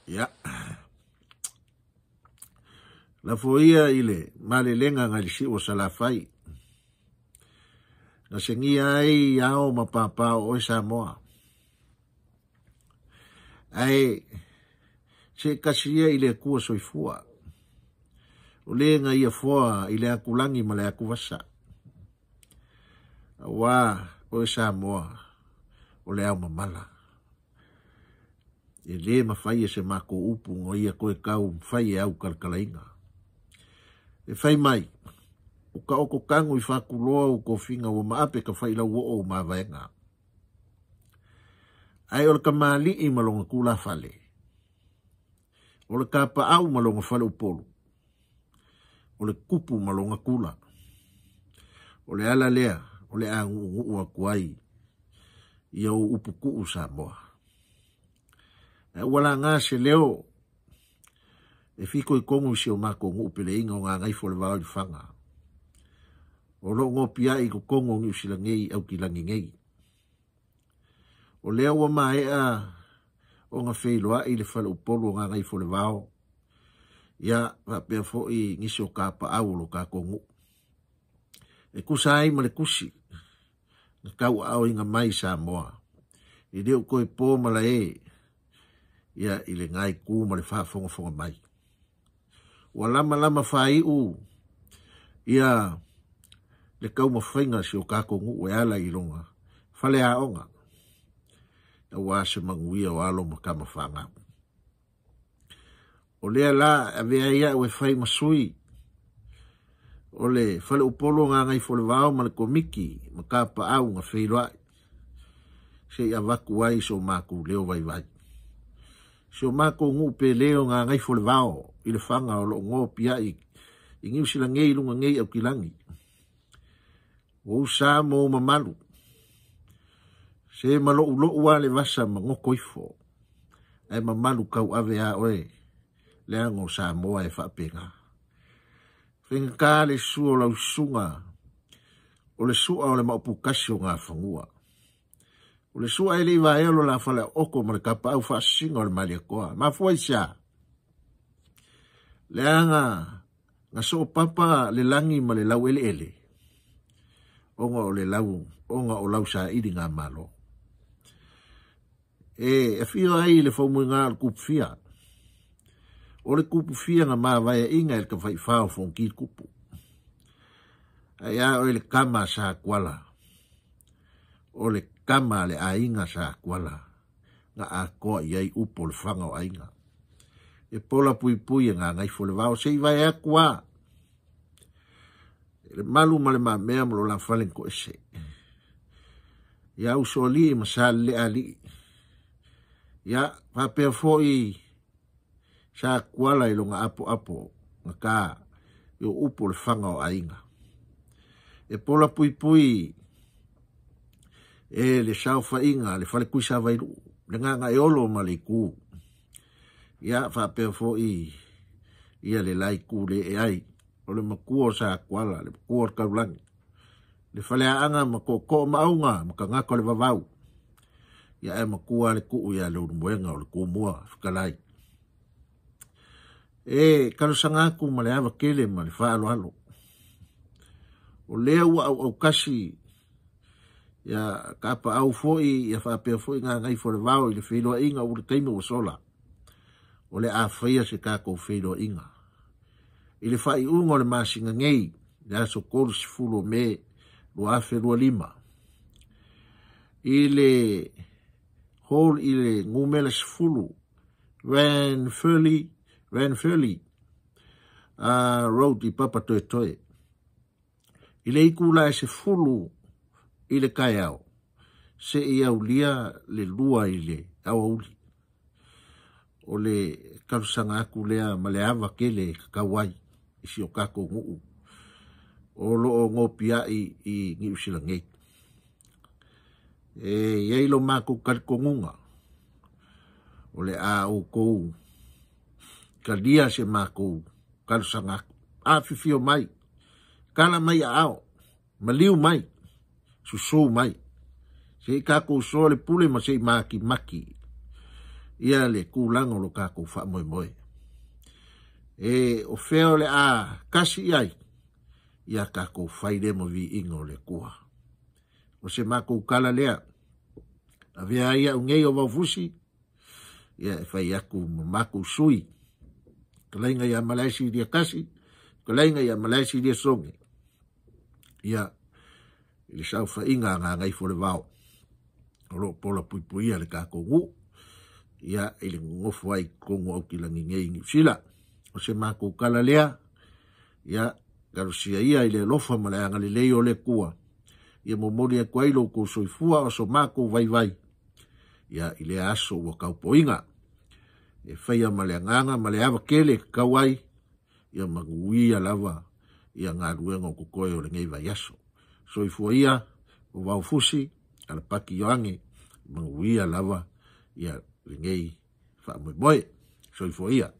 Ya. La foia ile malelenga ngalisi o salafai. Na sengia ai ao mapapa o Samoa. Ai se kasia ile kua soifua. O lenga ia foa ile akulangi male akuvasa. Wa o Samoa o le au mamala. E le mawhai se mako upu ngoia koe kau mwhai au kalkalainga. E whai mai, o ka oko kangu I whakuloa o ko whinga o maape ka whai lau o mawaenga. Ai o le ka maali I malonga kula whale. O le ka pa au malonga whale upolu. O le kupu malonga kula. O le ala lea, o le angu ua kuai. Ia o upu kuu Samoa. Wala ngā se leo e fiko I kongu I se o mako ngu upele inga o ngā ngai fo le wāo I whanga. O lo ngō pia I ko kongu ngi usila ngei au ki langi ngei. O leo wa mai a o ngā wheiloa I le whale upolu o ngā ngai fo le wāo. Ia wapea fo I ngisi o kāpa au lo kā kongu. E kusa ai ma le kusi. Na kau au inga mai Samoa. I leo koe pō mala e. Ia ile ngai ku ma le whaafonga mai. Ua lama whai u. Ia le kau mawhainga si o kākongu ue ala I longa. Whale a onga. Na wā se manguia o alo makama whanga. O lea la a vea ia ue whai masui. O le whale upolo ngā ngai fole wāo ma le komiki. Makapa au ngā wheiroa. Se ia waku ai so māku leo vai. So mako ngu pe leo ngā ngai fole wao I le whanga o lo ngō pia I ngiu sila ngei lunga ngei au kilangi. O sa mo mamalu. Se malo ulo ua le vasa ma ngoko ifo. Ai mamalu kau ave a oe. Le ango sa moa e whapenga. Whenga kā le sua lau sunga. O le sua o le maupu kasi o ngā whangua. O le sua ele iwa elo la whale oko ma le kapa au whaasinga o le maria koa. Ma fua isa. Le anga nga so papa le langi ma le lau ele. Onga o le lau, onga o lau sa idi ngā malo. E fio ai le whaumui ngā le kupu fia. O le kupu fia nga maa vaya inga el ka whai whao whongi kupu. Ai a o le kama sa kuala. O le kama le ainga sa kuala. Nga a koa iai upo le whanga o ainga. E pola pui ngā ngai fo le wao se i vai a kua. Le malu ma le ma mea mlo la whalen ko ese. Ia uso li ma sa le ali. Ia whapea fo I sa kuala I longa apo. Nga ka yo upo le whanga o ainga. E pola pui e le sao whainga, le whale kuisa vairu, le nganga e olo ma le ku. Ia whapea fo ia le lai ku le e ai, o le makua sa kuala, le makua kaulangi. Le whale aanga ma ko maunga, ma ka ngako le vavau. Ia e makua le ku ia le urumuenga o le ku mua, whakalai. E karusanga ku ma le awa kele ma le whaalo halo. O lea ua au kasi, ia kapa au foi ia whapea foi ngā ngai fo le wao I le wheloa inga o le teime o sola. O le a whaia se kako wheloa inga. I le whai unga o le masinga ngei, le aso kolu si fulo me lo a whelua lima. I le hol I le ngumela si fulu, Ranfurly, road I papa toe. I le ikula se fulu, I le kai au. Se I au lia le lua I le au auli. O le karusanga aku lea ma le awa ke le kakawai. Isi o kako nguu. O lo o ngopia I ngi usila ngei. E iei lo mako karikongunga. O le a o kou. Ka lia se mako karusanga aku. A fifio mai. Kala mai a ao. Maliu mai. Susu mai. Se kako so le pule ma se maki. ia le kulang o lo kako wha moe moe. E o feo le a kasi ai, ia kako whaire mo vi ingo le kua. O se mako kala lea, a vea ia ungei o waufusi, ia e whai aku mako sui, kalainga ia malaisi dia kasi, kalainga ia malaisi dia songe. Ia, ili sau whainga ngā ngai fore wao, oro pola puipuia le kako ngu, ia ili ngofu ai kongo au ki langi ngei New Zealand. O se mako kala lea, ia garusia ia ile lofa malaanga le leo le kua, ia momori e kwailo ko soifua o so mako vai vai, ia ile aso wa kaupoinga, e whaia maleanganga maleava kele kawai, ia maguia lava, ia ngā ruenga ko koe o le ngei vai aso. Soifua ia, o waufusi, ala paki yoange, maguia lava, ia le ngei wha moe moe, soifua ia.